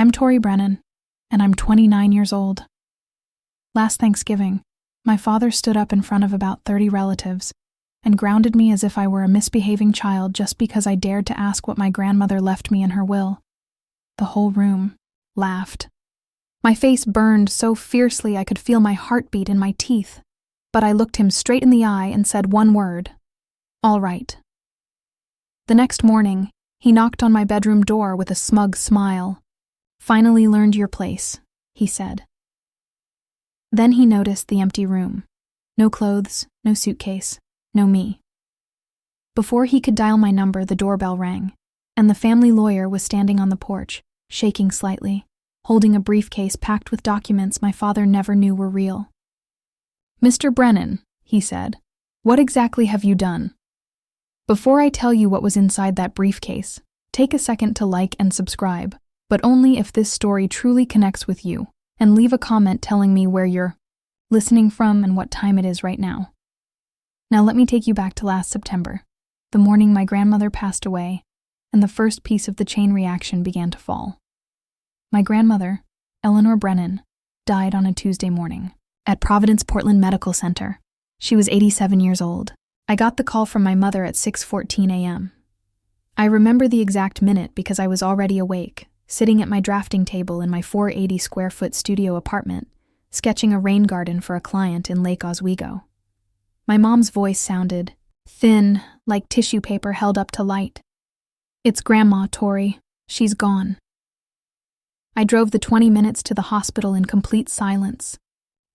I'm Tori Brennan, and I'm 29 years old. Last Thanksgiving, my father stood up in front of about 30 relatives and grounded me as if I were a misbehaving child just because I dared to ask what my grandmother left me in her will. The whole room laughed. My face burned so fiercely I could feel my heartbeat in my teeth, but I looked him straight in the eye and said one word: "All right." The next morning, he knocked on my bedroom door with a smug smile. "Finally learned your place," he said. Then he noticed the empty room. No clothes, no suitcase, no me. Before he could dial my number, the doorbell rang, and the family lawyer was standing on the porch, shaking slightly, holding a briefcase packed with documents my father never knew were real. "Mr. Brennan," he said, "what exactly have you done? Before I tell you what was inside that briefcase, take a second to like and subscribe, but only if this story truly connects with you, and leave a comment telling me where you're listening from and what time it is right now." Now let me take you back to last September, the morning my grandmother passed away, and the first piece of the chain reaction began to fall. My grandmother, Eleanor Brennan, died on a Tuesday morning at Providence Portland Medical Center. She was 87 years old. I got the call from my mother at 6:14 a.m. I remember the exact minute because I was already awake, sitting at my drafting table in my 480-square-foot studio apartment, sketching a rain garden for a client in Lake Oswego. My mom's voice sounded thin, like tissue paper held up to light. "It's Grandma, Tori. She's gone." I drove the 20 minutes to the hospital in complete silence.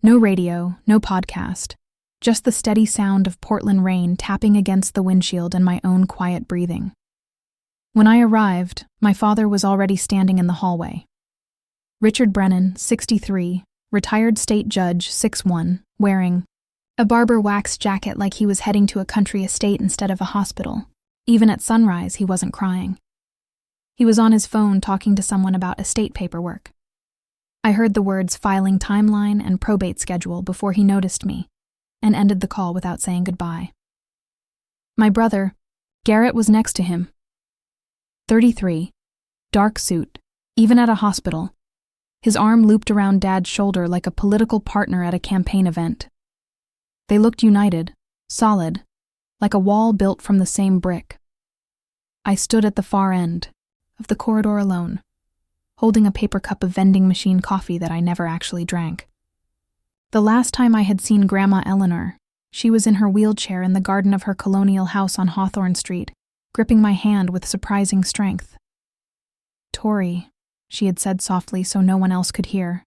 No radio, no podcast, just the steady sound of Portland rain tapping against the windshield and my own quiet breathing. When I arrived, my father was already standing in the hallway. Richard Brennan, 63, retired state judge, 6'1", wearing a Barber wax jacket like he was heading to a country estate instead of a hospital. Even at sunrise, he wasn't crying. He was on his phone talking to someone about estate paperwork. I heard the words filing timeline and probate schedule before he noticed me, and ended the call without saying goodbye. My brother, Garrett, was next to him. 33, dark suit, even at a hospital. His arm looped around Dad's shoulder like a political partner at a campaign event. They looked united, solid, like a wall built from the same brick. I stood at the far end of the corridor alone, holding a paper cup of vending machine coffee that I never actually drank. The last time I had seen Grandma Eleanor, she was in her wheelchair in the garden of her colonial house on Hawthorne Street, gripping my hand with surprising strength. "Tori," she had said softly so no one else could hear,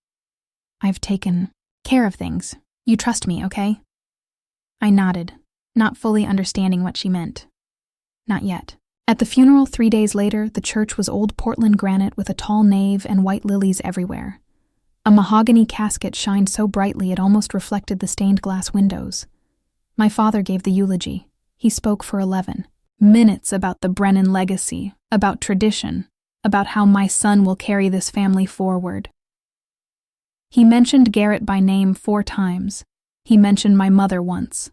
"I've taken care of things. You trust me, okay?" I nodded, not fully understanding what she meant. Not yet. At the funeral 3 days later, the church was old Portland granite with a tall nave and white lilies everywhere. A mahogany casket shined so brightly it almost reflected the stained glass windows. My father gave the eulogy. He spoke for 11 minutes about the Brennan legacy, about tradition, about how my son will carry this family forward. He mentioned Garrett by name 4 times. He mentioned my mother once.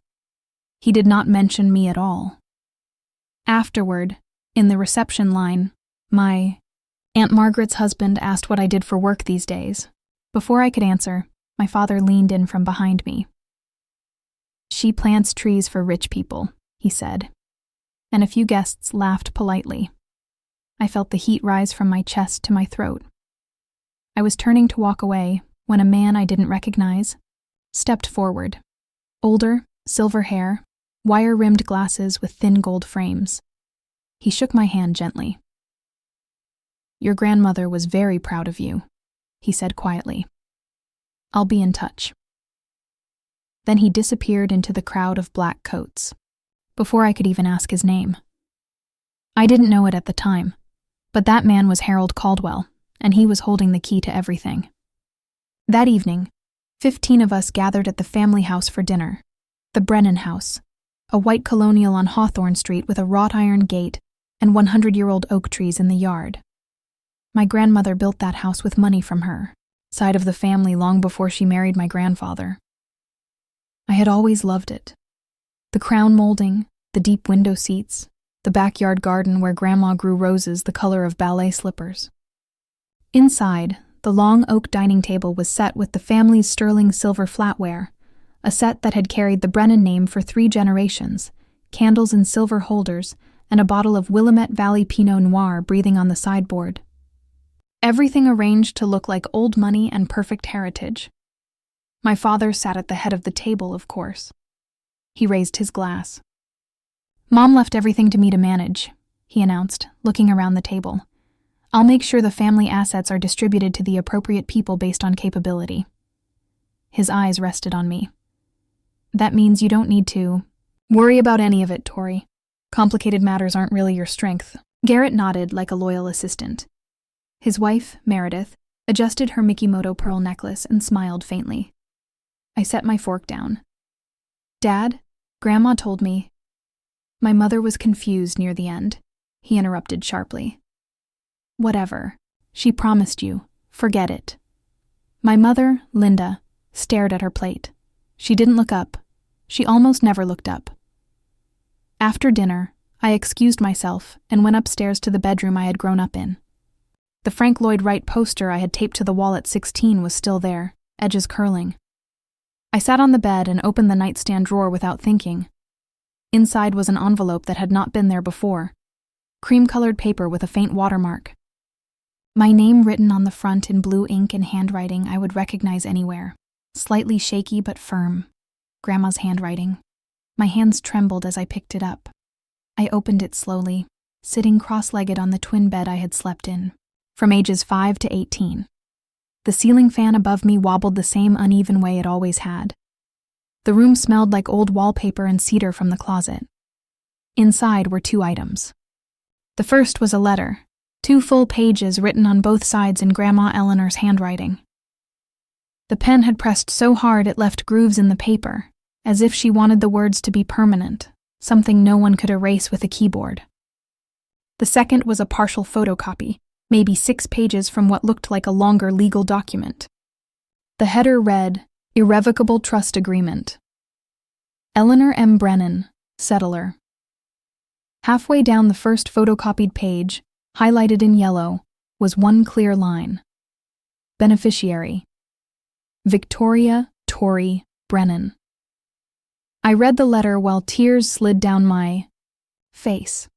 He did not mention me at all. Afterward, in the reception line, my Aunt Margaret's husband asked what I did for work these days. Before I could answer, my father leaned in from behind me. "She plants trees for rich people," he said, and a few guests laughed politely. I felt the heat rise from my chest to my throat. I was turning to walk away when a man I didn't recognize stepped forward. Older, silver hair, wire-rimmed glasses with thin gold frames. He shook my hand gently. "Your grandmother was very proud of you," he said quietly. "I'll be in touch." Then he disappeared into the crowd of black coats, before I could even ask his name. I didn't know it at the time, but that man was Harold Caldwell, and he was holding the key to everything. That evening, 15 of us gathered at the family house for dinner, the Brennan house, a white colonial on Hawthorne Street with a wrought iron gate and 100-year-old oak trees in the yard. My grandmother built that house with money from her side of the family long before she married my grandfather. I had always loved it. The crown molding, the deep window seats, the backyard garden where Grandma grew roses the color of ballet slippers. Inside, the long oak dining table was set with the family's sterling silver flatware, a set that had carried the Brennan name for 3 generations, candles in silver holders, and a bottle of Willamette Valley Pinot Noir breathing on the sideboard. Everything arranged to look like old money and perfect heritage. My father sat at the head of the table, of course. He raised his glass. "Mom left everything to me to manage," he announced, looking around the table. "I'll make sure the family assets are distributed to the appropriate people based on capability." His eyes rested on me. "That means you don't need to worry about any of it, Tori. Complicated matters aren't really your strength." Garrett nodded like a loyal assistant. His wife, Meredith, adjusted her Mikimoto pearl necklace and smiled faintly. I set my fork down. "Dad, Grandma told me—" My mother was confused near the end. He interrupted sharply. "Whatever. She promised you. Forget it." My mother, Linda, stared at her plate. She didn't look up. She almost never looked up. After dinner, I excused myself and went upstairs to the bedroom I had grown up in. The Frank Lloyd Wright poster I had taped to the wall at 16 was still there, edges curling. I sat on the bed and opened the nightstand drawer without thinking. Inside was an envelope that had not been there before, cream-colored paper with a faint watermark. My name written on the front in blue ink and handwriting I would recognize anywhere, slightly shaky but firm. Grandma's handwriting. My hands trembled as I picked it up. I opened it slowly, sitting cross-legged on the twin bed I had slept in, from ages 5 to 18. The ceiling fan above me wobbled the same uneven way it always had. The room smelled like old wallpaper and cedar from the closet. Inside were 2 items. The first was a letter, 2 full pages written on both sides in Grandma Eleanor's handwriting. The pen had pressed so hard it left grooves in the paper, as if she wanted the words to be permanent, something no one could erase with a keyboard. The second was a partial photocopy, maybe 6 pages from what looked like a longer legal document. The header read, "Irrevocable Trust Agreement. Eleanor M. Brennan, Settler." Halfway down the first photocopied page, highlighted in yellow, was one clear line. Beneficiary. Victoria Tori Brennan. I read the letter while tears slid down my face.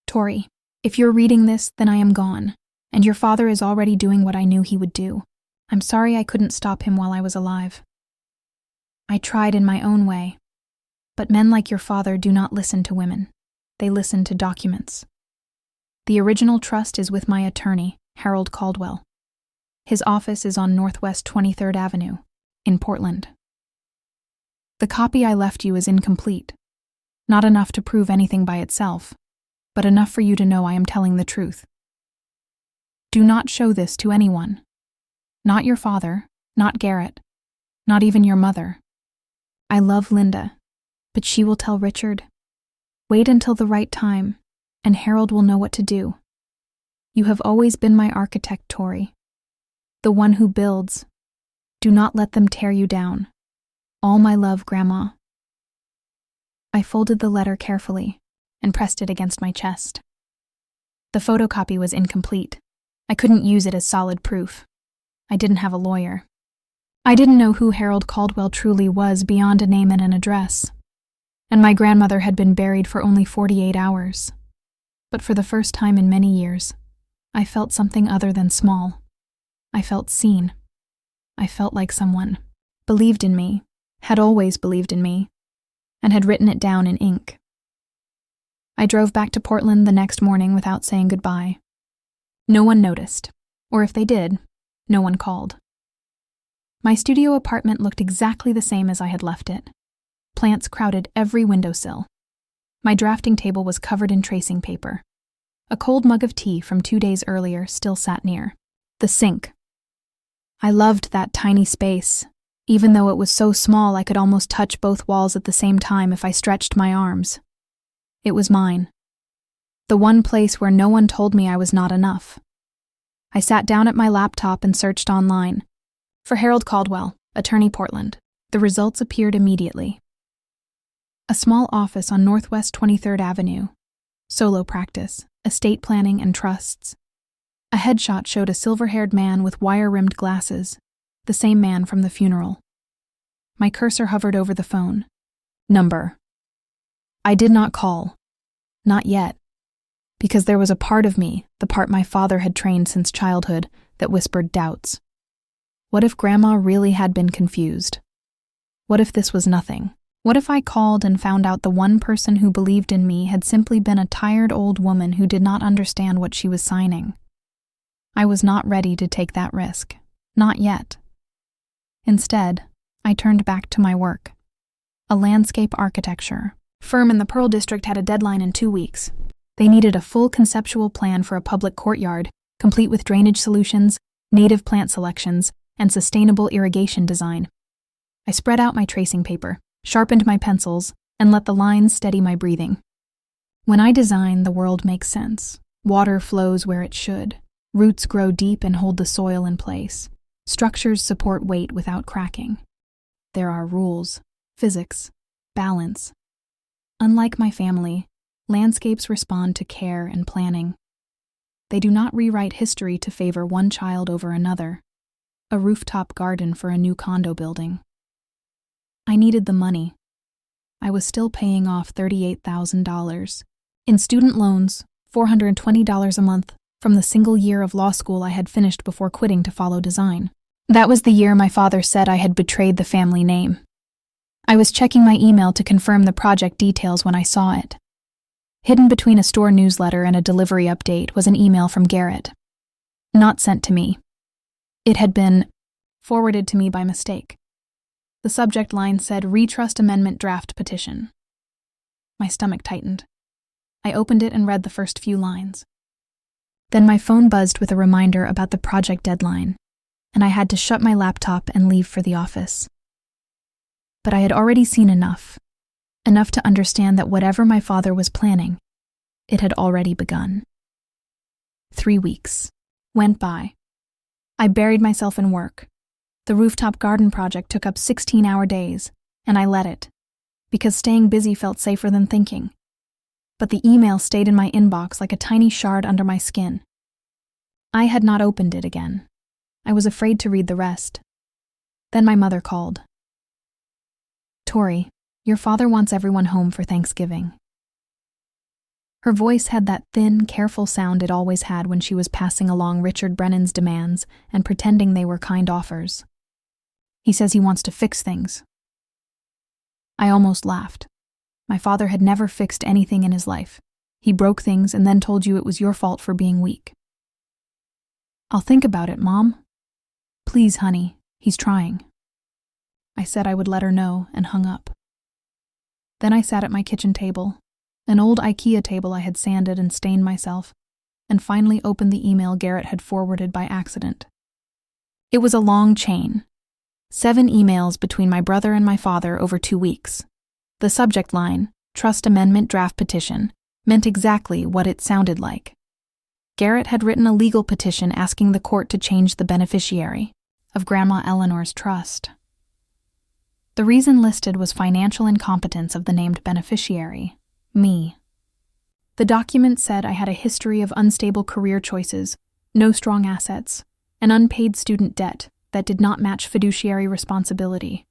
"Tori, if you're reading this, then I am gone, and your father is already doing what I knew he would do. I'm sorry I couldn't stop him while I was alive. I tried in my own way, but men like your father do not listen to women. They listen to documents. The original trust is with my attorney, Harold Caldwell. His office is on Northwest 23rd Avenue, in Portland. The copy I left you is incomplete, not enough to prove anything by itself, but enough for you to know I am telling the truth. Do not show this to anyone. Not your father, not Garrett, not even your mother. I love Linda, but she will tell Richard. Wait until the right time, and Harold will know what to do. You have always been my architect, Tori. The one who builds. Do not let them tear you down. All my love, Grandma." I folded the letter carefully and pressed it against my chest. The photocopy was incomplete. I couldn't use it as solid proof. I didn't have a lawyer. I didn't know who Harold Caldwell truly was beyond a name and an address. And my grandmother had been buried for only 48 hours. But for the first time in many years, I felt something other than small. I felt seen. I felt like someone believed in me, had always believed in me, and had written it down in ink. I drove back to Portland the next morning without saying goodbye. No one noticed, or if they did, no one called. My studio apartment looked exactly the same as I had left it. Plants crowded every windowsill. My drafting table was covered in tracing paper. A cold mug of tea from 2 days earlier still sat near. The sink. I loved that tiny space, even though it was so small I could almost touch both walls at the same time if I stretched my arms. It was mine. The one place where no one told me I was not enough. I sat down at my laptop and searched online. For Harold Caldwell, Attorney Portland. The results appeared immediately. A small office on Northwest 23rd Avenue. Solo practice, estate planning and trusts. A headshot showed a silver-haired man with wire-rimmed glasses, the same man from the funeral. My cursor hovered over the phone. Number. I did not call. Not yet. Because there was a part of me, the part my father had trained since childhood, that whispered doubts. What if Grandma really had been confused? What if this was nothing? What if I called and found out the one person who believed in me had simply been a tired old woman who did not understand what she was signing? I was not ready to take that risk. Not yet. Instead, I turned back to my work. A landscape architecture firm in the Pearl District had a deadline in 2 weeks. They needed a full conceptual plan for a public courtyard, complete with drainage solutions, native plant selections, and sustainable irrigation design. I spread out my tracing paper, sharpened my pencils, and let the lines steady my breathing. When I design, the world makes sense. Water flows where it should. Roots grow deep and hold the soil in place. Structures support weight without cracking. There are rules, physics, balance. Unlike my family, landscapes respond to care and planning. They do not rewrite history to favor one child over another. A rooftop garden for a new condo building. I needed the money. I was still paying off $38,000 in student loans, $420 a month, from the single year of law school I had finished before quitting to follow design. That was the year my father said I had betrayed the family name. I was checking my email to confirm the project details when I saw it. Hidden between a store newsletter and a delivery update was an email from Garrett. Not sent to me. It had been forwarded to me by mistake. The subject line said, "Retrust Amendment Draft Petition." My stomach tightened. I opened it and read the first few lines. Then my phone buzzed with a reminder about the project deadline, and I had to shut my laptop and leave for the office. But I had already seen enough to understand that whatever my father was planning, it had already begun. 3 weeks went by. I buried myself in work. The rooftop garden project took up 16-hour days, and I let it, because staying busy felt safer than thinking. But the email stayed in my inbox like a tiny shard under my skin. I had not opened it again. I was afraid to read the rest. Then my mother called. "Tori, your father wants everyone home for Thanksgiving." Her voice had that thin, careful sound it always had when she was passing along Richard Brennan's demands and pretending they were kind offers. "He says he wants to fix things." I almost laughed. My father had never fixed anything in his life. He broke things and then told you it was your fault for being weak. "I'll think about it, Mom." "Please, honey, he's trying." I said I would let her know and hung up. Then I sat at my kitchen table, an old IKEA table I had sanded and stained myself, and finally opened the email Garrett had forwarded by accident. It was a long chain. 7 emails between my brother and my father over 2 weeks. The subject line, "Trust Amendment Draft Petition," meant exactly what it sounded like. Garrett had written a legal petition asking the court to change the beneficiary of Grandma Eleanor's trust. The reason listed was financial incompetence of the named beneficiary, me. The document said I had a history of unstable career choices, no strong assets, and unpaid student debt that did not match fiduciary responsibility.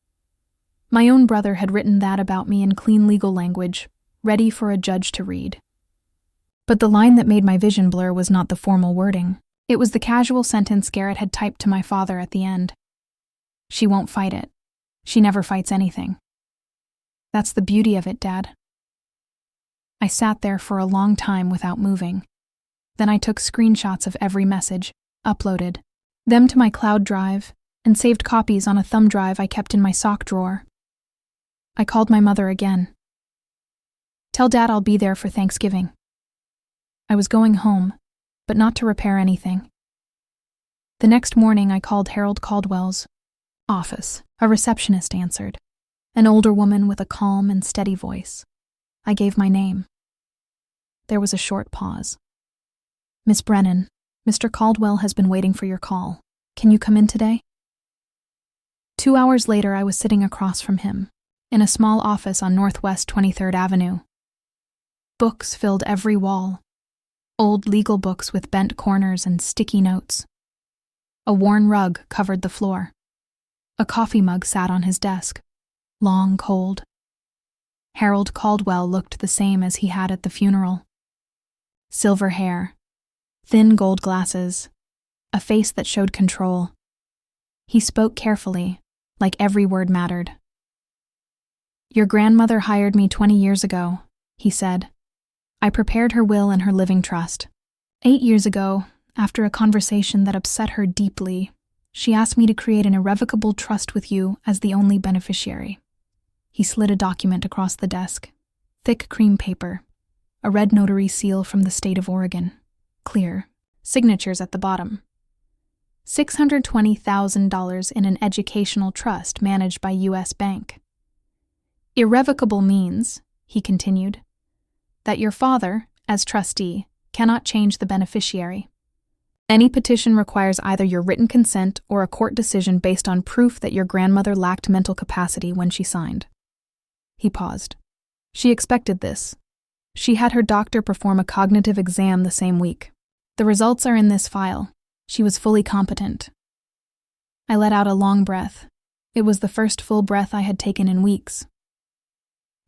My own brother had written that about me in clean legal language, ready for a judge to read. But the line that made my vision blur was not the formal wording. It was the casual sentence Garrett had typed to my father at the end. "She won't fight it. She never fights anything." "That's the beauty of it, Dad." I sat there for a long time without moving. Then I took screenshots of every message, uploaded them to my cloud drive, and saved copies on a thumb drive I kept in my sock drawer. I called my mother again. "Tell Dad I'll be there for Thanksgiving." I was going home, but not to repair anything. The next morning I called Harold Caldwell's office. A receptionist answered, an older woman with a calm and steady voice. I gave my name. There was a short pause. "Miss Brennan, Mr. Caldwell has been waiting for your call. Can you come in today?" 2 hours later, I was sitting across from him, in a small office on Northwest 23rd Avenue. Books filled every wall. Old legal books with bent corners and sticky notes. A worn rug covered the floor. A coffee mug sat on his desk, long, cold. Harold Caldwell looked the same as he had at the funeral. Silver hair, thin gold glasses, a face that showed control. He spoke carefully, like every word mattered. "Your grandmother hired me 20 years ago," he said. "I prepared her will and her living trust. 8 years ago, after a conversation that upset her deeply, she asked me to create an irrevocable trust with you as the only beneficiary." He slid a document across the desk. Thick cream paper, a red notary seal from the state of Oregon. Clear. Signatures at the bottom. $620,000 in an educational trust managed by U.S. Bank. "Irrevocable means," he continued, "that your father, as trustee, cannot change the beneficiary. Any petition requires either your written consent or a court decision based on proof that your grandmother lacked mental capacity when she signed." He paused. She expected this. She had her doctor perform a cognitive exam the same week. "The results are in this file." She was fully competent. I let out a long breath. It was the first full breath I had taken in weeks.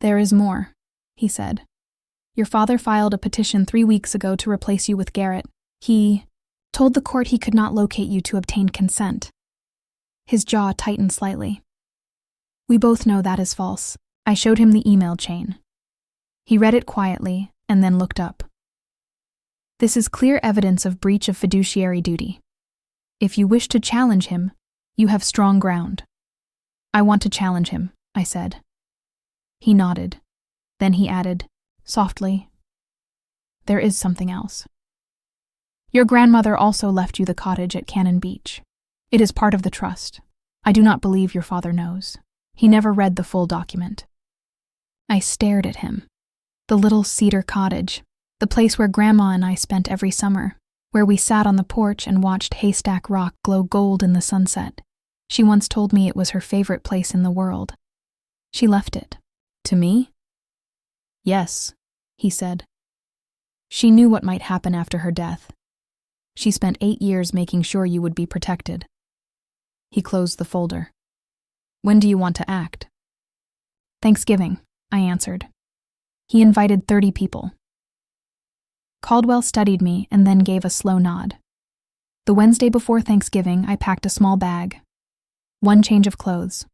"There is more," he said. "Your father filed a petition 3 weeks ago to replace you with Garrett. He told the court he could not locate you to obtain consent." His jaw tightened slightly. "We both know that is false." I showed him the email chain. He read it quietly and then looked up. "This is clear evidence of breach of fiduciary duty. If you wish to challenge him, you have strong ground." "I want to challenge him," I said. He nodded. Then he added, softly, "There is something else. Your grandmother also left you the cottage at Cannon Beach. It is part of the trust. I do not believe your father knows. He never read the full document." I stared at him. The little cedar cottage, the place where Grandma and I spent every summer, where we sat on the porch and watched Haystack Rock glow gold in the sunset. She once told me it was her favorite place in the world. She left it. To me? "Yes," he said. "She knew what might happen after her death. She spent 8 years making sure you would be protected." He closed the folder. "When do you want to act?" "Thanksgiving," I answered. He invited 30 people. Caldwell studied me and then gave a slow nod. The Wednesday before Thanksgiving, I packed a small bag. 1 change of clothes.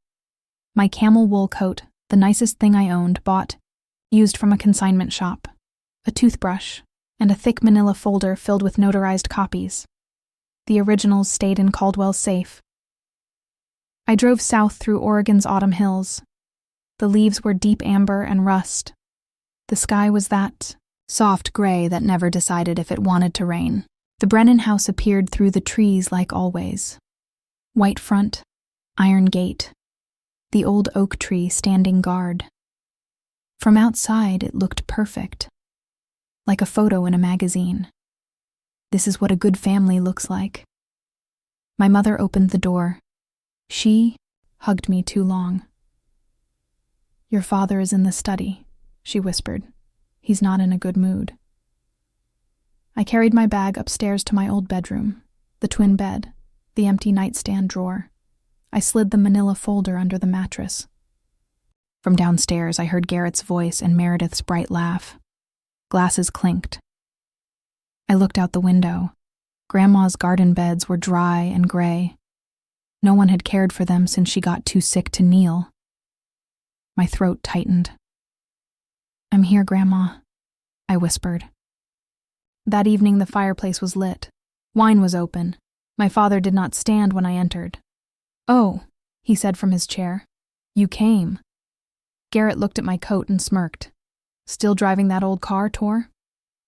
My camel wool coat, the nicest thing I owned, bought, used from a consignment shop. A toothbrush, and a thick manila folder filled with notarized copies. The originals stayed in Caldwell's safe. I drove south through Oregon's autumn hills. The leaves were deep amber and rust. The sky was that soft gray that never decided if it wanted to rain. The Brennan house appeared through the trees like always. White front, iron gate, the old oak tree standing guard. From outside, it looked perfect, like a photo in a magazine. This is what a good family looks like. My mother opened the door. She hugged me too long. "Your father is in the study," she whispered. "He's not in a good mood." I carried my bag upstairs to my old bedroom, the twin bed, the empty nightstand drawer. I slid the manila folder under the mattress. From downstairs, I heard Garrett's voice and Meredith's bright laugh. Glasses clinked. I looked out the window. Grandma's garden beds were dry and gray. No one had cared for them since she got too sick to kneel. My throat tightened. "I'm here, Grandma," I whispered. That evening the fireplace was lit. Wine was open. My father did not stand when I entered. "Oh," he said from his chair. "You came." Garrett looked at my coat and smirked. "Still driving that old car, Tor?"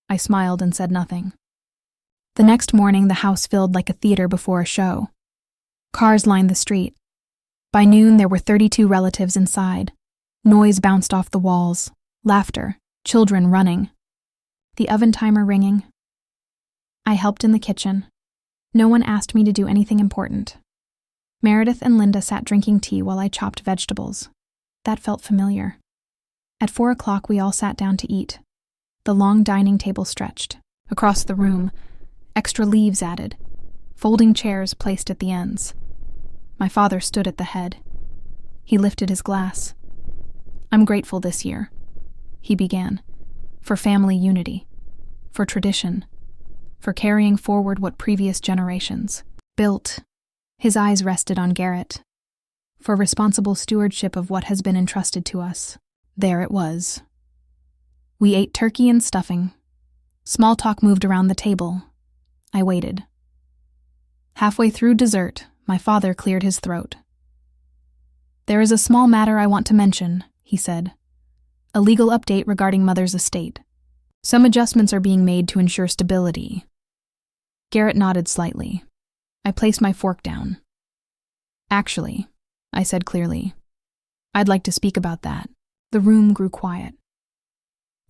I smiled and said nothing. The next morning the house filled like a theater before a show. Cars lined the street. By noon there were 32 relatives inside. Noise bounced off the walls. Laughter, children running. The oven timer ringing. I helped in the kitchen. No one asked me to do anything important. Meredith and Linda sat drinking tea while I chopped vegetables. That felt familiar. At 4 o'clock we all sat down to eat. The long dining table stretched. Across the room, extra leaves added, folding chairs placed at the ends. My father stood at the head. He lifted his glass. "I'm grateful this year," he began, "for family unity, for tradition, for carrying forward what previous generations built." His eyes rested on Garrett. "For responsible stewardship of what has been entrusted to us." There it was. We ate turkey and stuffing. Small talk moved around the table. I waited. Halfway through dessert, my father cleared his throat. "There is a small matter I want to mention," he said. "A legal update regarding Mother's estate. Some adjustments are being made to ensure stability." Garrett nodded slightly. I placed my fork down. "Actually," I said clearly, "I'd like to speak about that." The room grew quiet.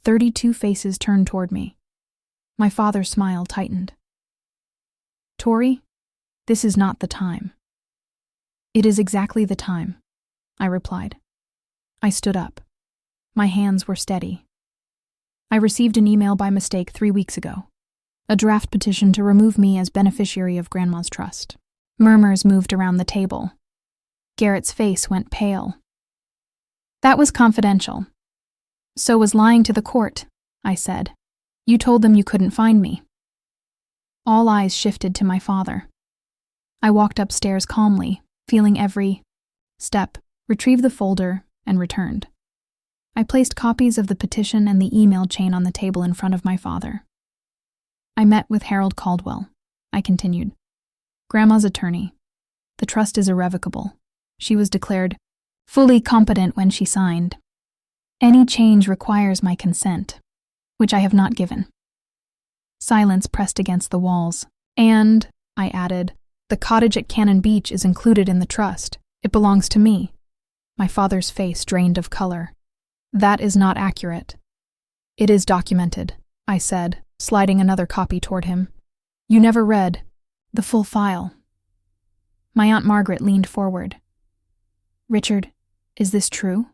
32 faces turned toward me. My father's smile tightened. "Tori, this is not the time." "It is exactly the time," I replied. I stood up. My hands were steady. "I received an email by mistake 3 weeks ago. A draft petition to remove me as beneficiary of Grandma's trust." Murmurs moved around the table. Garrett's face went pale. "That was confidential." "So was lying to the court," I said. "You told them you couldn't find me." All eyes shifted to my father. I walked upstairs calmly, feeling every step, retrieved the folder, and returned. I placed copies of the petition and the email chain on the table in front of my father. "I met with Harold Caldwell," I continued. "Grandma's attorney. The trust is irrevocable. She was declared fully competent when she signed. Any change requires my consent, which I have not given." Silence pressed against the walls. "And," I added, "the cottage at Cannon Beach is included in the trust. It belongs to me." My father's face drained of color. "That is not accurate." "It is documented," I said, sliding another copy toward him. "You never read the full file." My Aunt Margaret leaned forward. "Richard, is this true?"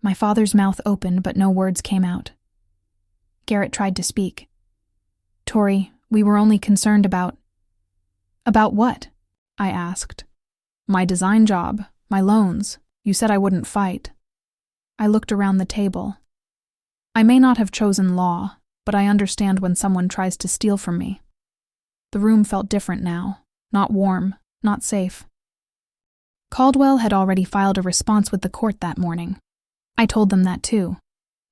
My father's mouth opened, but no words came out. Garrett tried to speak. "Tori, we were only concerned about..." "About what?" I asked. "My design job, my loans. You said I wouldn't fight." I looked around the table. "I may not have chosen law, but I understand when someone tries to steal from me." The room felt different now, not warm, not safe. Caldwell had already filed a response with the court that morning. I told them that too.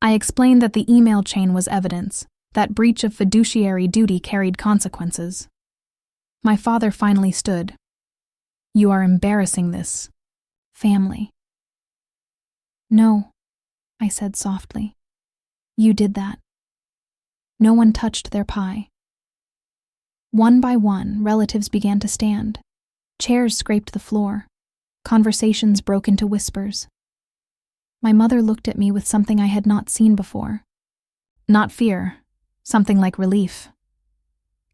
I explained that the email chain was evidence, that breach of fiduciary duty carried consequences. My father finally stood. "You are embarrassing this family." "No," I said softly. "You did that." No one touched their pie. One by one, relatives began to stand. Chairs scraped the floor. Conversations broke into whispers. My mother looked at me with something I had not seen before. Not fear, something like relief.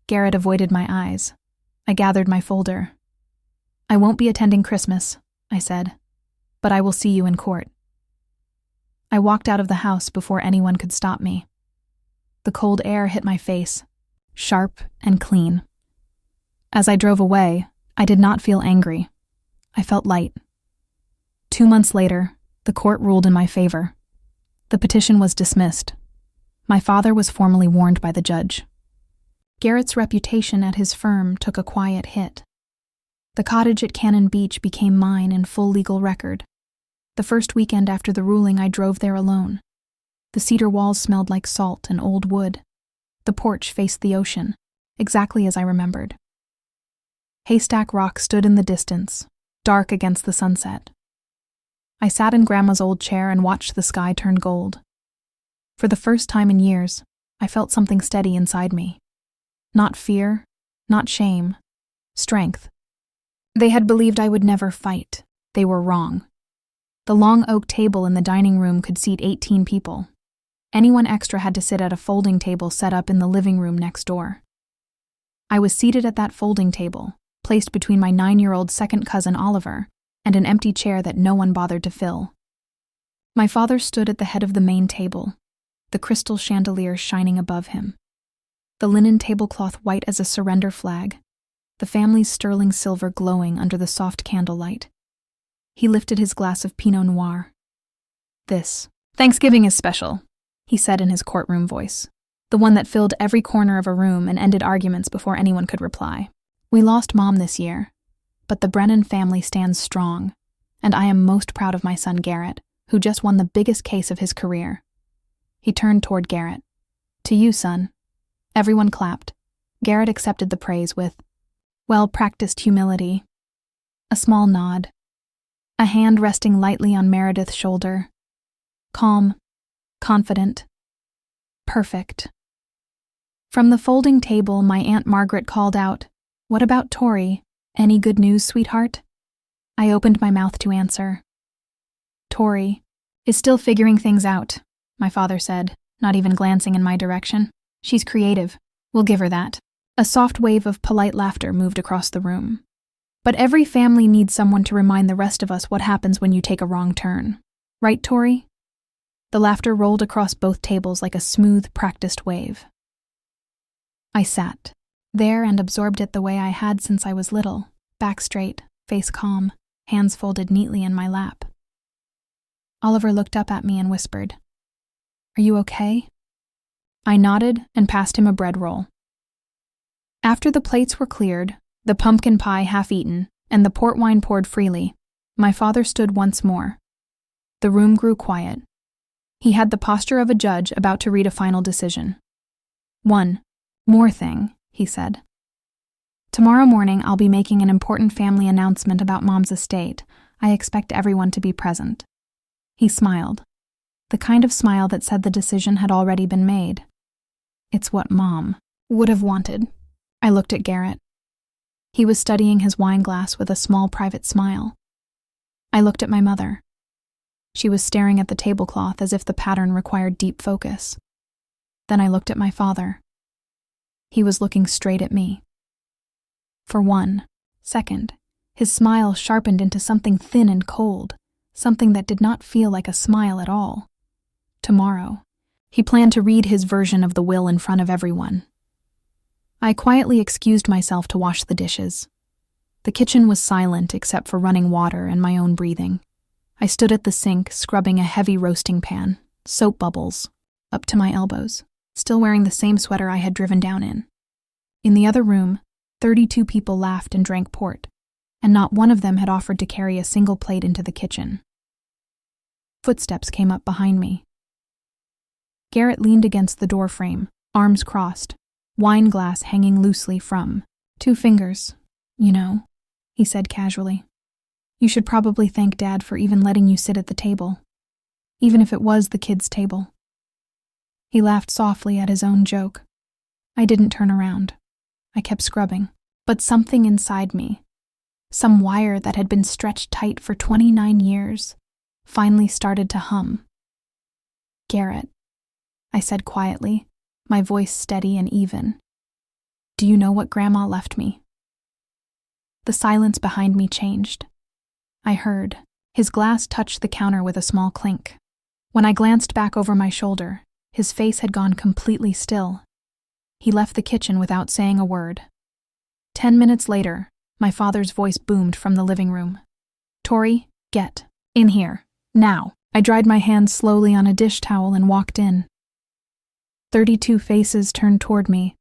Garrett avoided my eyes. I gathered my folder. "I won't be attending Christmas," I said, "but I will see you in court." I walked out of the house before anyone could stop me. The cold air hit my face, sharp and clean. As I drove away, I did not feel angry. I felt light. 2 months later, the court ruled in my favor. The petition was dismissed. My father was formally warned by the judge. Garrett's reputation at his firm took a quiet hit. The cottage at Cannon Beach became mine in full legal record. The first weekend after the ruling, I drove there alone. The cedar walls smelled like salt and old wood. The porch faced the ocean, exactly as I remembered. Haystack Rock stood in the distance, dark against the sunset. I sat in Grandma's old chair and watched the sky turn gold. For the first time in years, I felt something steady inside me. Not fear, not shame, strength. They had believed I would never fight. They were wrong. The long oak table in the dining room could seat 18 people. Anyone extra had to sit at a folding table set up in the living room next door. I was seated at that folding table, placed between my 9-year-old second cousin Oliver and an empty chair that no one bothered to fill. My father stood at the head of the main table, the crystal chandelier shining above him. the linen tablecloth white as a surrender flag, the family's sterling silver glowing under the soft candlelight. He lifted his glass of Pinot Noir. "This Thanksgiving is special," he said in his courtroom voice, the one that filled every corner of a room and ended arguments before anyone could reply. "We lost Mom this year, but the Brennan family stands strong, and I am most proud of my son Garrett, who just won the biggest case of his career." He turned toward Garrett. "To you, son." Everyone clapped. Garrett accepted the praise with well-practiced humility. A small nod. A hand resting lightly on Meredith's shoulder. Calm. Confident. Perfect. From the folding table, my Aunt Margaret called out, "What about Tori? Any good news, sweetheart?" I opened my mouth to answer. "Tori is still figuring things out," my father said, not even glancing in my direction. "She's creative. We'll give her that." A soft wave of polite laughter moved across the room. "But every family needs someone to remind the rest of us what happens when you take a wrong turn. Right, Tori?" The laughter rolled across both tables like a smooth, practiced wave. I sat there and absorbed it the way I had since I was little, back straight, face calm, hands folded neatly in my lap. Oliver looked up at me and whispered, "Are you okay?" I nodded and passed him a bread roll. After the plates were cleared, the pumpkin pie half eaten, and the port wine poured freely, my father stood once more. The room grew quiet. He had the posture of a judge about to read a final decision. "One more thing," he said. "Tomorrow morning I'll be making an important family announcement about Mom's estate. I expect everyone to be present." He smiled, the kind of smile that said the decision had already been made. It's what Mom would have wanted. I looked at Garrett. He was studying his wine glass with a small private smile. I looked at my mother. She was staring at the tablecloth as if the pattern required deep focus. Then I looked at my father. He was looking straight at me. For 1 second, his smile sharpened into something thin and cold, something that did not feel like a smile at all. Tomorrow, he planned to read his version of the will in front of everyone. I quietly excused myself to wash the dishes. The kitchen was silent except for running water and my own breathing. I stood at the sink, scrubbing a heavy roasting pan, soap bubbles, up to my elbows, still wearing the same sweater I had driven down in. In the other room, 32 people laughed and drank port, and not one of them had offered to carry a single plate into the kitchen. Footsteps came up behind me. Garrett leaned against the doorframe, arms crossed, wine glass hanging loosely from 2 fingers. "You know," he said casually, "you should probably thank Dad for even letting you sit at the table, even if it was the kids' table." He laughed softly at his own joke. I didn't turn around. I kept scrubbing, but something inside me, some wire that had been stretched tight for 29 years, finally started to hum. "Garrett," I said quietly, my voice steady and even. "Do you know what Grandma left me?" The silence behind me changed. I heard his glass touch the counter with a small clink. When I glanced back over my shoulder, his face had gone completely still. He left the kitchen without saying a word. 10 minutes later, my father's voice boomed from the living room. "Tori, get in here, now." I dried my hands slowly on a dish towel and walked in. 32 faces turned toward me.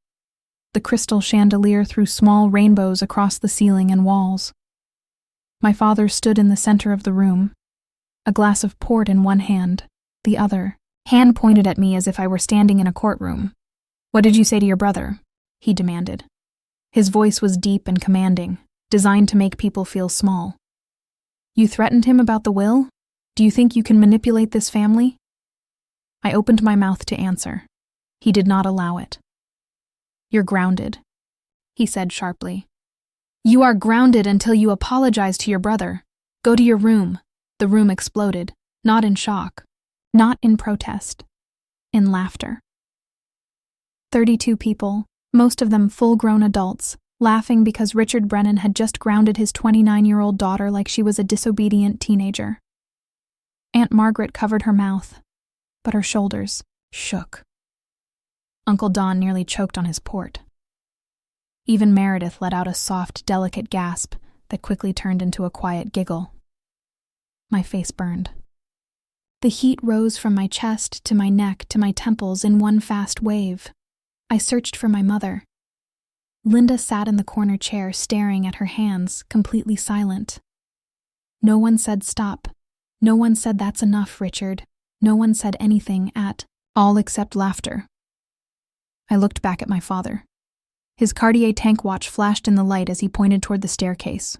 The crystal chandelier threw small rainbows across the ceiling and walls. My father stood in the center of the room, a glass of port in one hand, the other, hand pointed at me as if I were standing in a courtroom. "What did you say to your brother?" he demanded. His voice was deep and commanding, designed to make people feel small. "You threatened him about the will? Do you think you can manipulate this family?" I opened my mouth to answer. He did not allow it. "You're grounded," he said sharply. "You are grounded until you apologize to your brother. Go to your room." The room exploded, not in shock, not in protest, in laughter. 32 people, most of them full-grown adults, laughing because Richard Brennan had just grounded his 29-year-old daughter like she was a disobedient teenager. Aunt Margaret covered her mouth, but her shoulders shook. Uncle Don nearly choked on his port. Even Meredith let out a soft, delicate gasp that quickly turned into a quiet giggle. My face burned. The heat rose from my chest to my neck to my temples in one fast wave. I searched for my mother. Linda sat in the corner chair staring at her hands, completely silent. No one said stop. No one said that's enough, Richard. No one said anything at all except laughter. I looked back at my father. His Cartier tank watch flashed in the light as he pointed toward the staircase.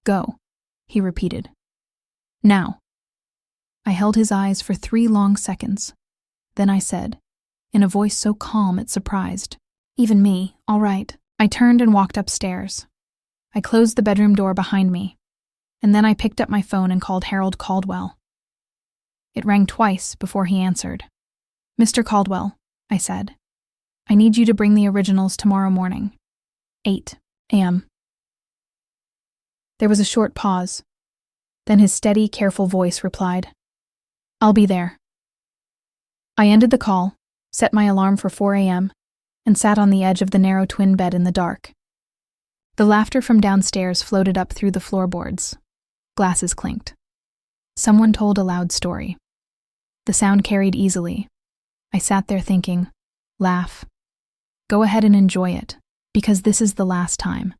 Go, he repeated. Now. I held his eyes for 3 long seconds. Then I said, in a voice so calm it surprised, even me, all right. I turned and walked upstairs. I closed the bedroom door behind me, and then I picked up my phone and called Harold Caldwell. It rang twice before he answered. Mr. Caldwell, I said, I need you to bring the originals tomorrow morning, 8 a.m. There was a short pause. Then his steady, careful voice replied, I'll be there. I ended the call, set my alarm for 4 a.m., and sat on the edge of the narrow twin bed in the dark. The laughter from downstairs floated up through the floorboards. Glasses clinked. Someone told a loud story. The sound carried easily. I sat there thinking, laugh. Go ahead and enjoy it, because this is the last time.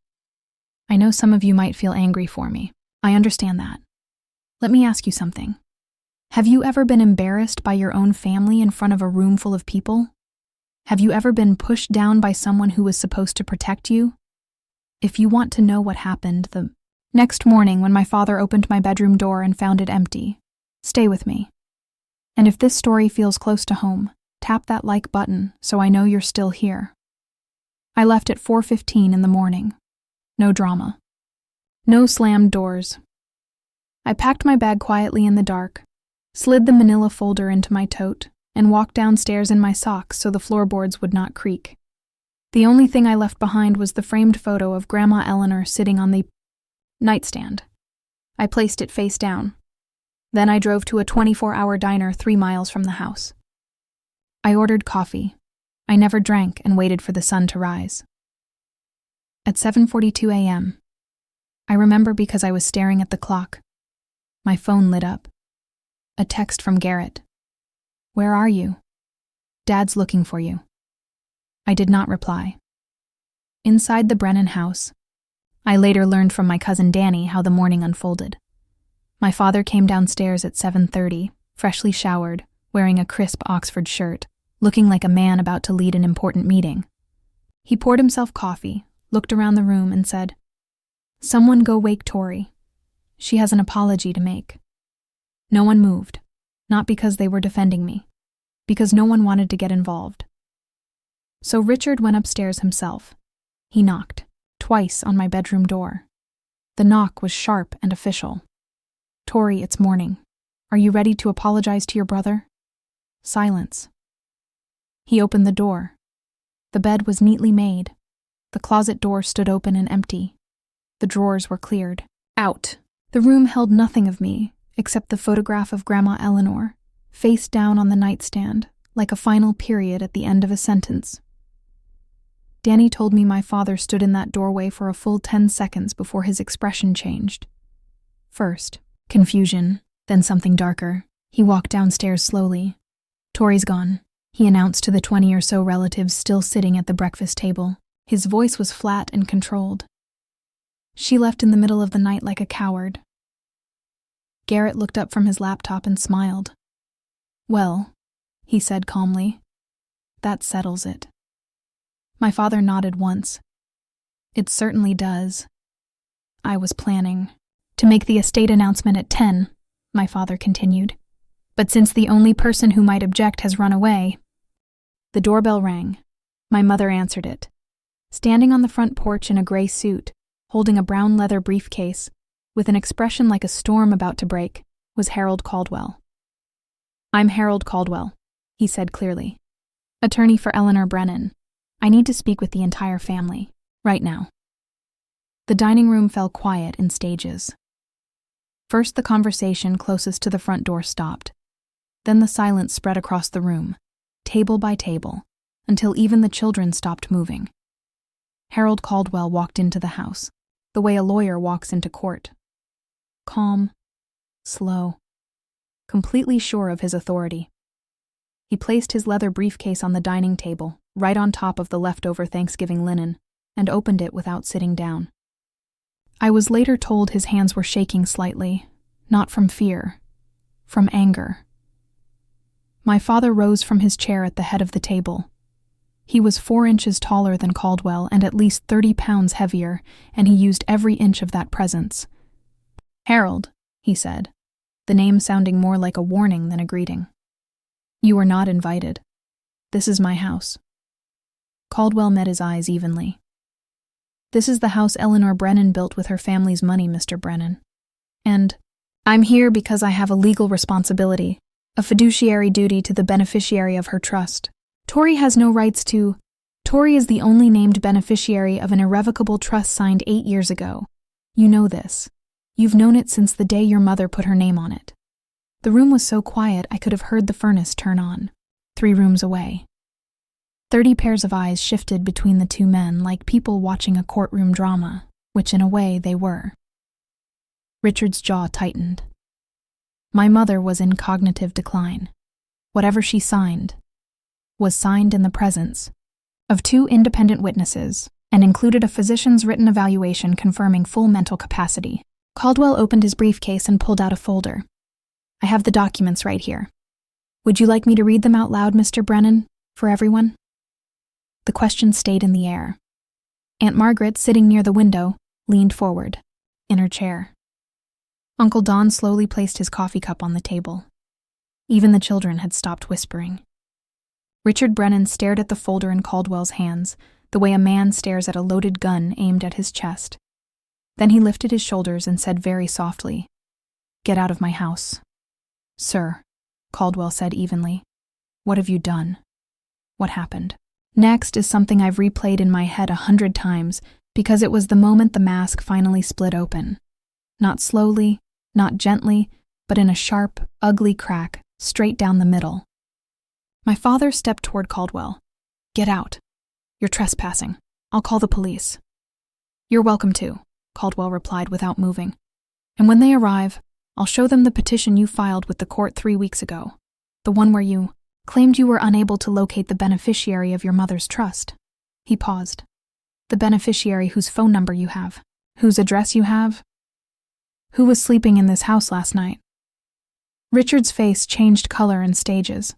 I know some of you might feel angry for me. I understand that. Let me ask you something. Have you ever been embarrassed by your own family in front of a room full of people? Have you ever been pushed down by someone who was supposed to protect you? If you want to know what happened the next morning when my father opened my bedroom door and found it empty, stay with me. And if this story feels close to home, tap that like button so I know you're still here. I left at 4:15 in the morning. No drama. No slammed doors. I packed my bag quietly in the dark, slid the manila folder into my tote, and walked downstairs in my socks so the floorboards would not creak. The only thing I left behind was the framed photo of Grandma Eleanor sitting on the nightstand. I placed it face down. Then I drove to a 24-hour diner 3 miles from the house. I ordered coffee. I never drank and waited for the sun to rise. At 7:42 a.m., I remember because I was staring at the clock. My phone lit up. A text from Garrett. Where are you? Dad's looking for you. I did not reply. Inside the Brennan house, I later learned from my cousin Danny how the morning unfolded. My father came downstairs at 7:30, freshly showered, wearing a crisp Oxford shirt, looking like a man about to lead an important meeting. He poured himself coffee, looked around the room, and said, Someone go wake Tori. She has an apology to make. No one moved, not because they were defending me, because no one wanted to get involved. So Richard went upstairs himself. He knocked, twice on my bedroom door. The knock was sharp and official. Tori, it's morning. Are you ready to apologize to your brother? Silence. He opened the door. The bed was neatly made. The closet door stood open and empty. The drawers were cleared. Out. The room held nothing of me, except the photograph of Grandma Eleanor, face down on the nightstand, like a final period at the end of a sentence. Danny told me my father stood in that doorway for a full 10 seconds before his expression changed. First, confusion, then something darker. He walked downstairs slowly. Tori's gone, he announced to the 20 or so relatives still sitting at the breakfast table. His voice was flat and controlled. She left in the middle of the night like a coward. Garrett looked up from his laptop and smiled. Well, he said calmly, that settles it. My father nodded once. It certainly does. I was planning to make the estate announcement at 10, my father continued. But since the only person who might object has run away. The doorbell rang. My mother answered it. Standing on the front porch in a gray suit, holding a brown leather briefcase, with an expression like a storm about to break, was Harold Caldwell. I'm Harold Caldwell, he said clearly. Attorney for Eleanor Brennan. I need to speak with the entire family, right now. The dining room fell quiet in stages. First, the conversation closest to the front door stopped. Then the silence spread across the room, table by table, until even the children stopped moving. Harold Caldwell walked into the house, the way a lawyer walks into court. Calm, slow, completely sure of his authority. He placed his leather briefcase on the dining table, right on top of the leftover Thanksgiving linen, and opened it without sitting down. I was later told his hands were shaking slightly, not from fear, from anger. My father rose from his chair at the head of the table. He was 4 inches taller than Caldwell and at least 30 pounds heavier, and he used every inch of that presence. "Harold," he said, the name sounding more like a warning than a greeting. "You are not invited. This is my house." Caldwell met his eyes evenly. "This is the house Eleanor Brennan built with her family's money, Mr. Brennan. And I'm here because I have a legal responsibility, a fiduciary duty to the beneficiary of her trust. Tori has no rights to. Tori is the only named beneficiary of an irrevocable trust signed 8 years ago. You know this. You've known it since the day your mother put her name on it." The room was so quiet I could have heard the furnace turn on, 3 rooms away. 30 pairs of eyes shifted between the two men like people watching a courtroom drama, which in a way they were. Richard's jaw tightened. My mother was in cognitive decline. Whatever she signed was signed in the presence of 2 independent witnesses and included a physician's written evaluation confirming full mental capacity. Caldwell opened his briefcase and pulled out a folder. "I have the documents right here. Would you like me to read them out loud, Mr. Brennan, for everyone?" The question stayed in the air. Aunt Margaret, sitting near the window, leaned forward, in her chair. Uncle Don slowly placed his coffee cup on the table. Even the children had stopped whispering. Richard Brennan stared at the folder in Caldwell's hands, the way a man stares at a loaded gun aimed at his chest. Then he lifted his shoulders and said very softly, "Get out of my house." "Sir," Caldwell said evenly, "what have you done? What happened?" Next is something I've replayed in my head 100 times because it was the moment the mask finally split open. Not slowly, not gently, but in a sharp, ugly crack, straight down the middle. My father stepped toward Caldwell. "Get out. You're trespassing. I'll call the police." "You're welcome to," Caldwell replied without moving. "And when they arrive, I'll show them the petition you filed with the court 3 weeks ago, the one where you claimed you were unable to locate the beneficiary of your mother's trust." He paused. "The beneficiary whose phone number you have, whose address you have, who was sleeping in this house last night." Richard's face changed color in stages.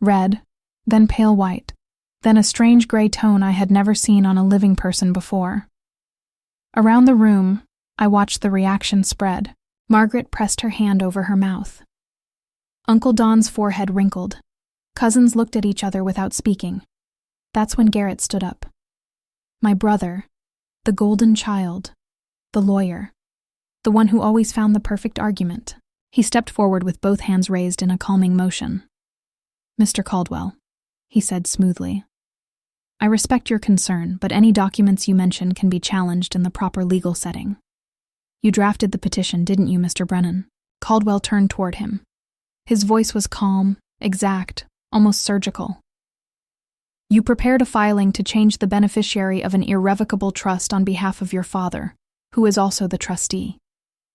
Red, then pale white, then a strange gray tone I had never seen on a living person before. Around the room, I watched the reaction spread. Margaret pressed her hand over her mouth. Uncle Don's forehead wrinkled. Cousins looked at each other without speaking. That's when Garrett stood up. My brother, the golden child, the lawyer, the one who always found the perfect argument. He stepped forward with both hands raised in a calming motion. "Mr. Caldwell," he said smoothly, "I respect your concern, but any documents you mention can be challenged in the proper legal setting. You drafted the petition, didn't you, Mr. Brennan?" Caldwell turned toward him. His voice was calm, exact, almost surgical. "You prepared a filing to change the beneficiary of an irrevocable trust on behalf of your father, who is also the trustee.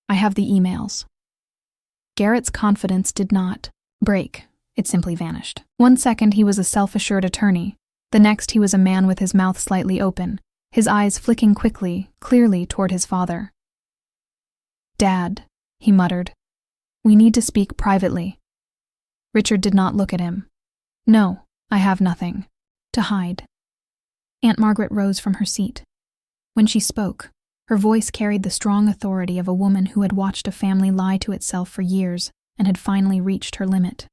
I have the emails." Garrett's confidence did not break. It simply vanished. 1 second he was a self-assured attorney. The next he was a man with his mouth slightly open, his eyes flicking quickly, clearly toward his father. "Dad," he muttered, "we need to speak privately." Richard did not look at him. "No, I have nothing to hide." Aunt Margaret rose from her seat. When she spoke, her voice carried the strong authority of a woman who had watched a family lie to itself for years and had finally reached her limit.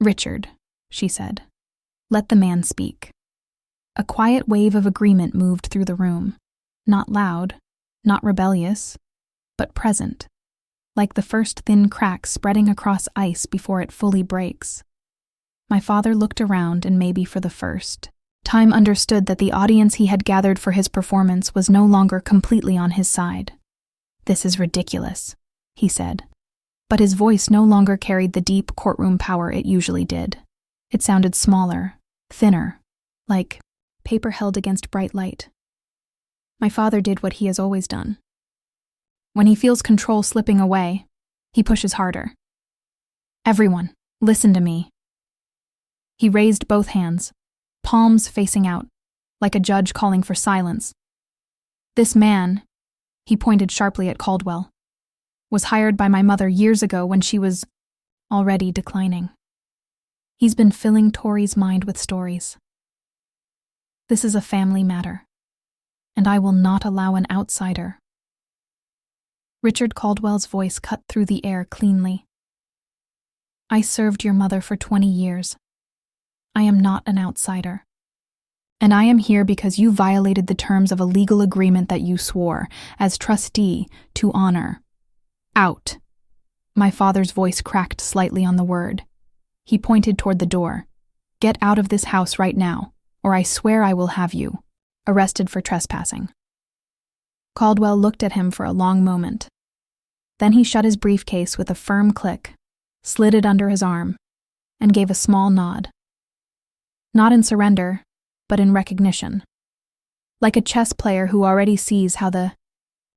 "Richard," she said, "let the man speak." A quiet wave of agreement moved through the room, not loud, not rebellious, but present, like the first thin crack spreading across ice before it fully breaks. My father looked around and maybe for the first time understood that the audience he had gathered for his performance was no longer completely on his side. "This is ridiculous," he said. But his voice no longer carried the deep courtroom power it usually did. It sounded smaller, thinner, like paper held against bright light. My father did what he has always done. When he feels control slipping away, he pushes harder. Everyone, listen to me. He raised both hands, palms facing out, like a judge calling for silence. This man, he pointed sharply at Caldwell, was hired by my mother years ago when she was already declining. He's been filling Tori's mind with stories. This is a family matter, and I will not allow an outsider. Richard Caldwell's voice cut through the air cleanly. I served your mother for 20 years. I am not an outsider. And I am here because you violated the terms of a legal agreement that you swore, as trustee, to honor. Out. My father's voice cracked slightly on the word. He pointed toward the door. Get out of this house right now, or I swear I will have you arrested for trespassing. Caldwell looked at him for a long moment. Then he shut his briefcase with a firm click, slid it under his arm, and gave a small nod. Not in surrender, but in recognition. Like a chess player who already sees how the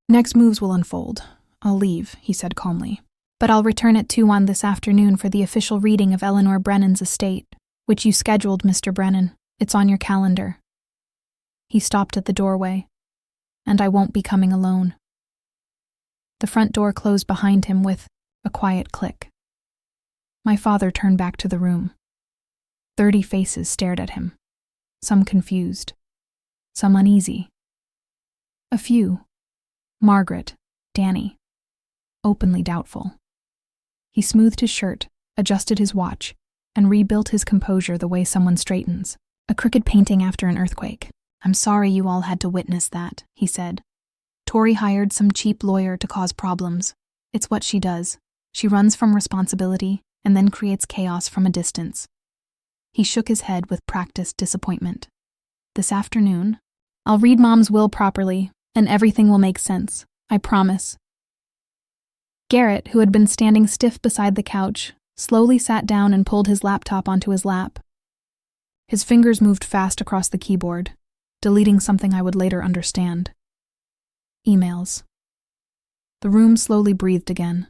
next moves will unfold. I'll leave, he said calmly. But I'll return at 2:01 this afternoon for the official reading of Eleanor Brennan's estate, which you scheduled, Mr. Brennan. It's on your calendar. He stopped at the doorway. And I won't be coming alone. The front door closed behind him with a quiet click. My father turned back to the room. 30 faces stared at him, some confused, some uneasy. A few, Margaret, Danny, openly doubtful. He smoothed his shirt, adjusted his watch, and rebuilt his composure the way someone straightens. A crooked painting after an earthquake. I'm sorry you all had to witness that, he said. Tori hired some cheap lawyer to cause problems. It's what she does. She runs from responsibility and then creates chaos from a distance. He shook his head with practiced disappointment. This afternoon, I'll read Mom's will properly, and everything will make sense. I promise. Garrett, who had been standing stiff beside the couch, slowly sat down and pulled his laptop onto his lap. His fingers moved fast across the keyboard, deleting something I would later understand. Emails. The room slowly breathed again.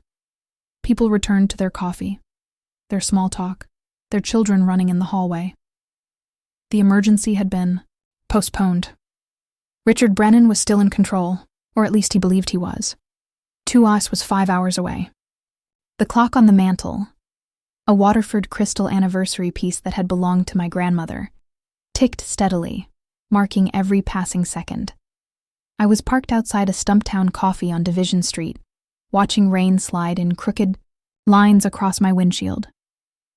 People returned to their coffee, their small talk, their children running in the hallway. The emergency had been postponed. Richard Brennan was still in control, or at least he believed he was. 2:00 was 5 hours away. The clock on the mantel, a Waterford crystal anniversary piece that had belonged to my grandmother, ticked steadily, marking every passing second. I was parked outside a Stumptown Coffee on Division Street, watching rain slide in crooked lines across my windshield.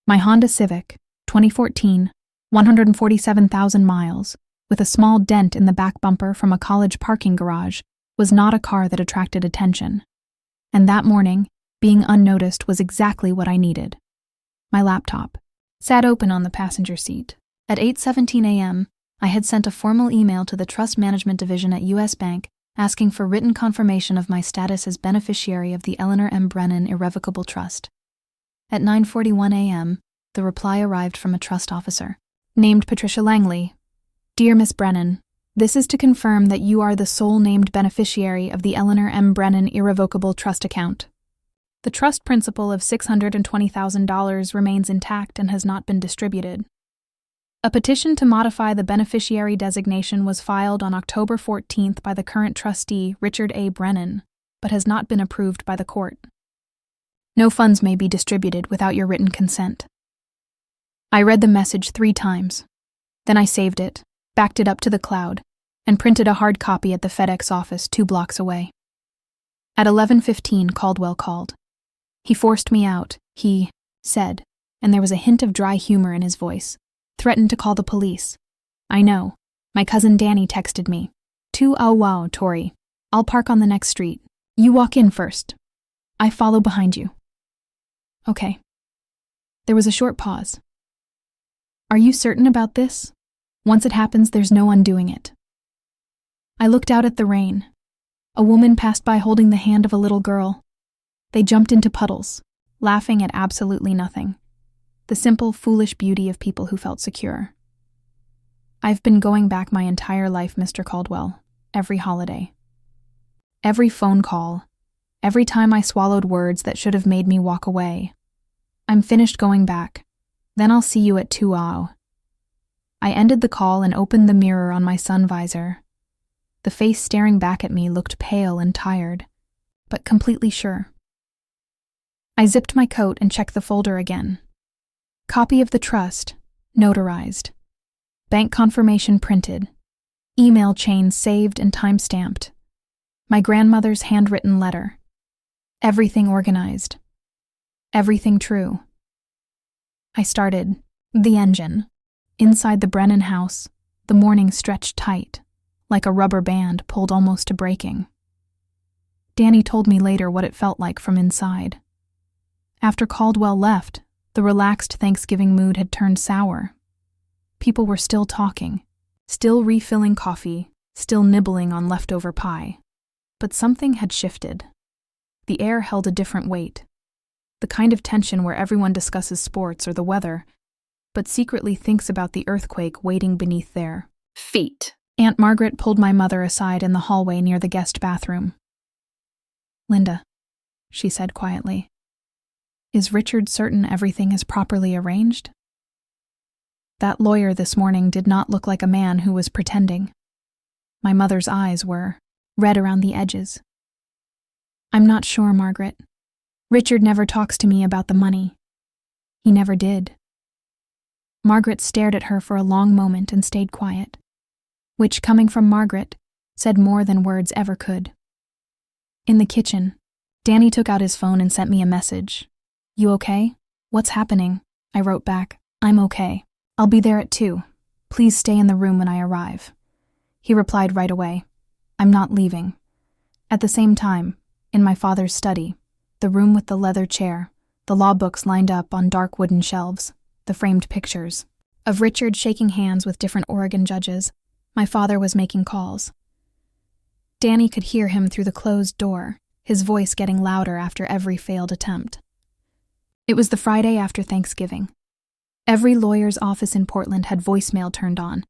My Honda Civic, 2014, 147,000 miles, with a small dent in the back bumper from a college parking garage, was not a car that attracted attention. And that morning, being unnoticed was exactly what I needed. My laptop sat open on the passenger seat. At 8:17 a.m., I had sent a formal email to the Trust Management Division at U.S. Bank asking for written confirmation of my status as beneficiary of the Eleanor M. Brennan Irrevocable Trust. At 9:41 a.m., the reply arrived from a trust officer, named Patricia Langley. Dear Miss Brennan, this is to confirm that you are the sole named beneficiary of the Eleanor M. Brennan Irrevocable Trust account. The trust principal of $620,000 remains intact and has not been distributed. A petition to modify the beneficiary designation was filed on October 14th by the current trustee, Richard A. Brennan, but has not been approved by the court. No funds may be distributed without your written consent. I read the message 3 times. Then I saved it, backed it up to the cloud, and printed a hard copy at the FedEx office 2 blocks away. At 11:15, Caldwell called. He forced me out, he said, and there was a hint of dry humor in his voice. Threatened to call the police. I know. My cousin Danny texted me. 2:00, Tori. I'll park on the next street. You walk in first. I follow behind you. Okay. There was a short pause. Are you certain about this? Once it happens, there's no undoing it. I looked out at the rain. A woman passed by holding the hand of a little girl. They jumped into puddles, laughing at absolutely nothing. The simple, foolish beauty of people who felt secure. I've been going back my entire life, Mr. Caldwell, every holiday. Every phone call, every time I swallowed words that should have made me walk away. I'm finished going back. Then I'll see you at 2:00. I ended the call and opened the mirror on my sun visor. The face staring back at me looked pale and tired, but completely sure. I zipped my coat and checked the folder again. Copy of the trust, notarized. Bank confirmation printed. Email chain saved and time-stamped. My grandmother's handwritten letter. Everything organized. Everything true. I started the engine. Inside the Brennan house, the morning stretched tight, like a rubber band pulled almost to breaking. Danny told me later what it felt like from inside. After Caldwell left, the relaxed Thanksgiving mood had turned sour. People were still talking, still refilling coffee, still nibbling on leftover pie. But something had shifted. The air held a different weight. The kind of tension where everyone discusses sports or the weather, but secretly thinks about the earthquake waiting beneath their feet. Aunt Margaret pulled my mother aside in the hallway near the guest bathroom. "Linda," she said quietly, "is Richard certain everything is properly arranged?" That lawyer this morning did not look like a man who was pretending. My mother's eyes were red around the edges. "I'm not sure, Margaret. Richard never talks to me about the money. He never did." Margaret stared at her for a long moment and stayed quiet, which, coming from Margaret, said more than words ever could. In the kitchen, Danny took out his phone and sent me a message. "You okay? What's happening?" I wrote back, "I'm okay. I'll be there at 2. Please stay in the room when I arrive." He replied right away, "I'm not leaving." At the same time, in my father's study, the room with the leather chair, the law books lined up on dark wooden shelves, the framed pictures of Richard shaking hands with different Oregon judges, my father was making calls. Danny could hear him through the closed door, his voice getting louder after every failed attempt. It was the Friday after Thanksgiving. Every lawyer's office in Portland had voicemail turned on.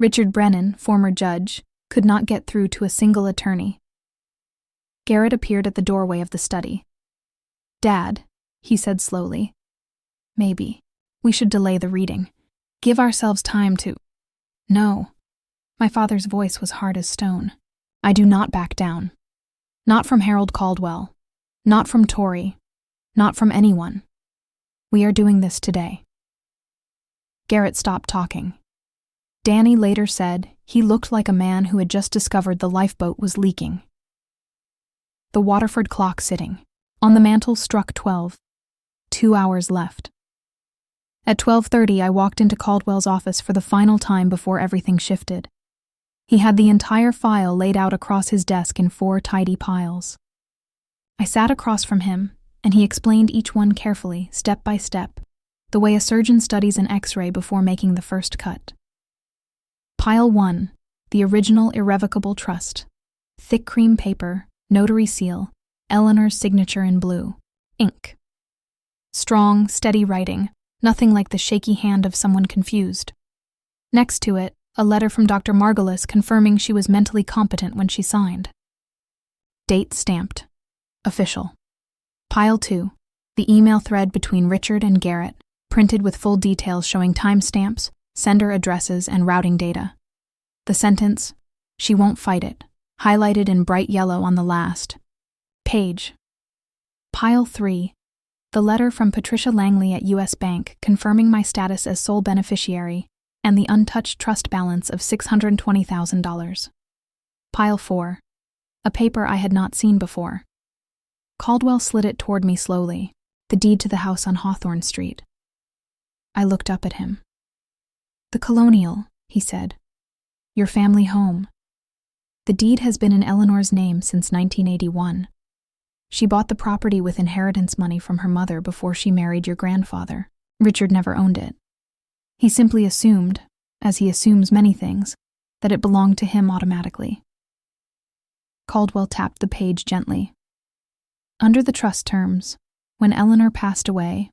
Richard Brennan, former judge, could not get through to a single attorney. Garrett appeared at the doorway of the study. "Dad," he said slowly, "maybe we should delay the reading. Give ourselves time to—" "No." My father's voice was hard as stone. "I do not back down. Not from Harold Caldwell. Not from Tori. Not from anyone. We are doing this today." Garrett stopped talking. Danny later said he looked like a man who had just discovered the lifeboat was leaking. The Waterford clock sitting on the mantel struck 12. 2 hours left. At 12:30, I walked into Caldwell's office for the final time before everything shifted. He had the entire file laid out across his desk in 4 tidy piles. I sat across from him, and he explained each one carefully, step by step, the way a surgeon studies an X-ray before making the first cut. Pile 1, the original irrevocable trust. Thick cream paper, notary seal, Eleanor's signature in blue, ink. Strong, steady writing, nothing like the shaky hand of someone confused. Next to it, a letter from Dr. Margolis confirming she was mentally competent when she signed. Date stamped. Official. Pile 2, the email thread between Richard and Garrett, printed with full details showing timestamps, sender addresses, and routing data. The sentence, "She won't fight it," highlighted in bright yellow on the last page. Pile 3, the letter from Patricia Langley at U.S. Bank confirming my status as sole beneficiary and the untouched trust balance of $620,000. Pile 4, a paper I had not seen before. Caldwell slid it toward me slowly, the deed to the house on Hawthorne Street. I looked up at him. "The Colonial," he said. "Your family home. The deed has been in Eleanor's name since 1981. She bought the property with inheritance money from her mother before she married your grandfather. Richard never owned it. He simply assumed, as he assumes many things, that it belonged to him automatically." Caldwell tapped the page gently. "Under the trust terms, when Eleanor passed away,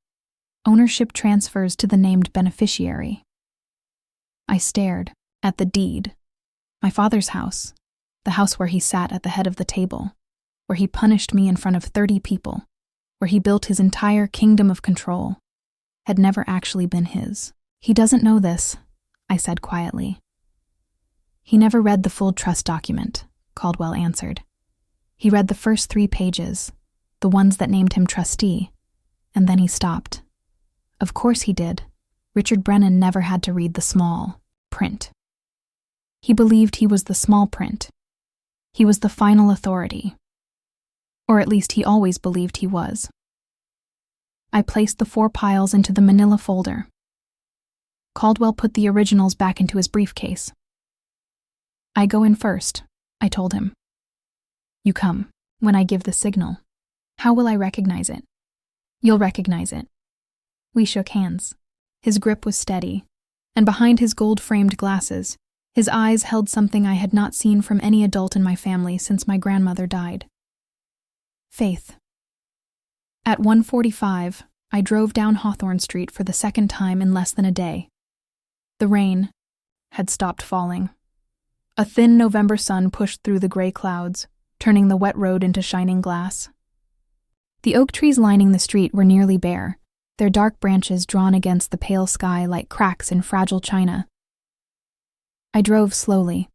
ownership transfers to the named beneficiary." I stared at the deed. My father's house, the house where he sat at the head of the table, where he punished me in front of 30 people, where he built his entire kingdom of control, had never actually been his. He doesn't know this, I said quietly. He never read the full trust document, Caldwell answered. He read the first 3 pages, the ones that named him trustee, and then he stopped. Of course he did. Richard Brennan never had to read the small print. He believed he was the small print. He was the final authority. Or at least he always believed he was. I placed the 4 piles into the manila folder. Caldwell put the originals back into his briefcase. I go in first, I told him. You come when I give the signal. How will I recognize it? You'll recognize it. We shook hands. His grip was steady, and behind his gold-framed glasses, his eyes held something I had not seen from any adult in my family since my grandmother died. Faith. At 1:45, I drove down Hawthorne Street for the second time in less than a day. The rain had stopped falling. A thin November sun pushed through the gray clouds, turning the wet road into shining glass. The oak trees lining the street were nearly bare, their dark branches drawn against the pale sky like cracks in fragile china. I drove slowly.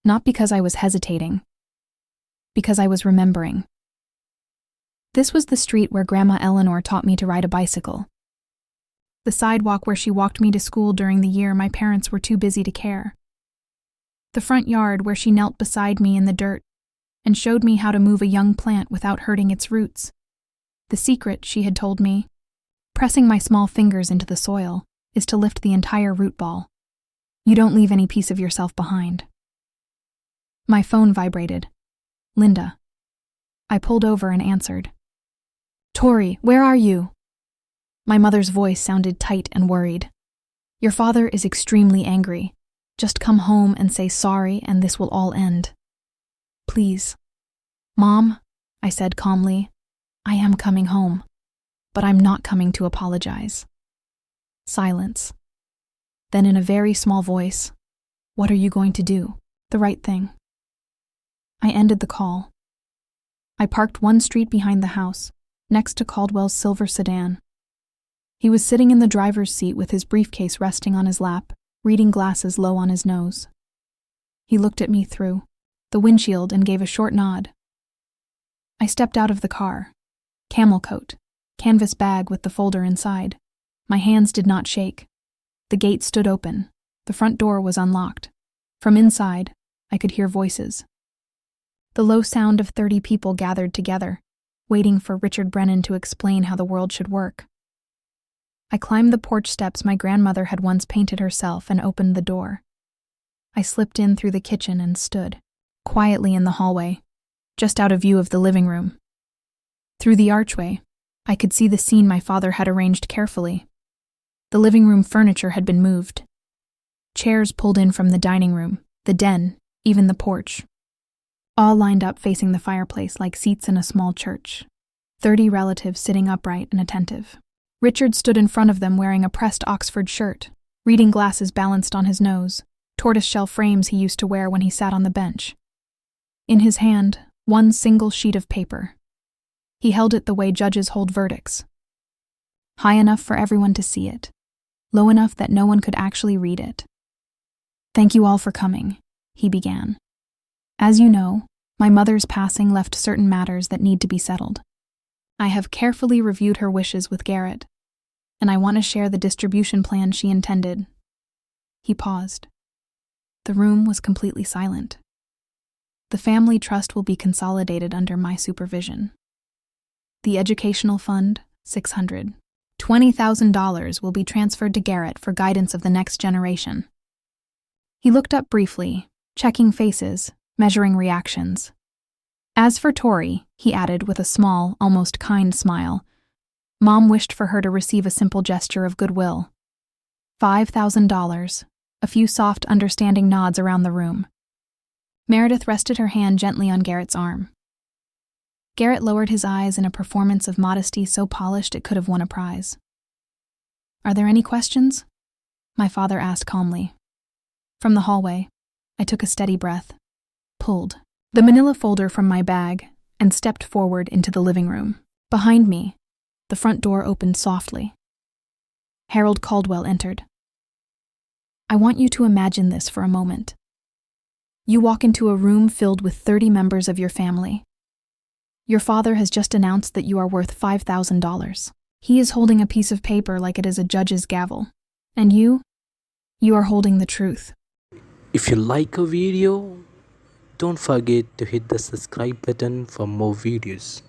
Not because I was hesitating, because I was remembering. This was the street where Grandma Eleanor taught me to ride a bicycle. The sidewalk where she walked me to school during the year my parents were too busy to care. The front yard where she knelt beside me in the dirt and showed me how to move a young plant without hurting its roots. The secret, she had told me, pressing my small fingers into the soil, is to lift the entire root ball. You don't leave any piece of yourself behind. My phone vibrated. Linda. I pulled over and answered. Tori, where are you? My mother's voice sounded tight and worried. Your father is extremely angry. Just come home and say sorry and this will all end. Please. Mom, I said calmly, I am coming home, but I'm not coming to apologize. Silence. Then in a very small voice, what are you going to do? The right thing. I ended the call. I parked one street behind the house, next to Caldwell's silver sedan. He was sitting in the driver's seat with his briefcase resting on his lap, reading glasses low on his nose. He looked at me through the windshield and gave a short nod. I stepped out of the car. Camel coat, canvas bag with the folder inside. My hands did not shake. The gate stood open. The front door was unlocked. From inside, I could hear voices. The low sound of 30 people gathered together, waiting for Richard Brennan to explain how the world should work. I climbed the porch steps my grandmother had once painted herself and opened the door. I slipped in through the kitchen and stood, quietly in the hallway, just out of view of the living room. Through the archway, I could see the scene my father had arranged carefully. The living room furniture had been moved. Chairs pulled in from the dining room, the den, even the porch. All lined up facing the fireplace like seats in a small church. 30 relatives sitting upright and attentive. Richard stood in front of them wearing a pressed Oxford shirt, reading glasses balanced on his nose, tortoiseshell frames he used to wear when he sat on the bench. In his hand, one single sheet of paper. He held it the way judges hold verdicts. High enough for everyone to see it, low enough that no one could actually read it. Thank you all for coming, he began. As you know, my mother's passing left certain matters that need to be settled. I have carefully reviewed her wishes with Garrett, and I want to share the distribution plan she intended. He paused. The room was completely silent. The family trust will be consolidated under my supervision. The educational fund, $600. $20,000 will be transferred to Garrett for guidance of the next generation. He looked up briefly, checking faces, measuring reactions. As for Tori, he added with a small, almost kind smile, Mom wished for her to receive a simple gesture of goodwill. $5,000, a few soft, understanding nods around the room. Meredith rested her hand gently on Garrett's arm. Garrett lowered his eyes in a performance of modesty so polished it could have won a prize. Are there any questions? my father asked calmly. From the hallway, I took a steady breath, pulled the manila folder from my bag, and stepped forward into the living room. Behind me, the front door opened softly. Harold Caldwell entered. I want you to imagine this for a moment. You walk into a room filled with 30 members of your family. Your father has just announced that you are worth $5,000. He is holding a piece of paper like it is a judge's gavel. And you are holding the truth. If you like a video, don't forget to hit the subscribe button for more videos.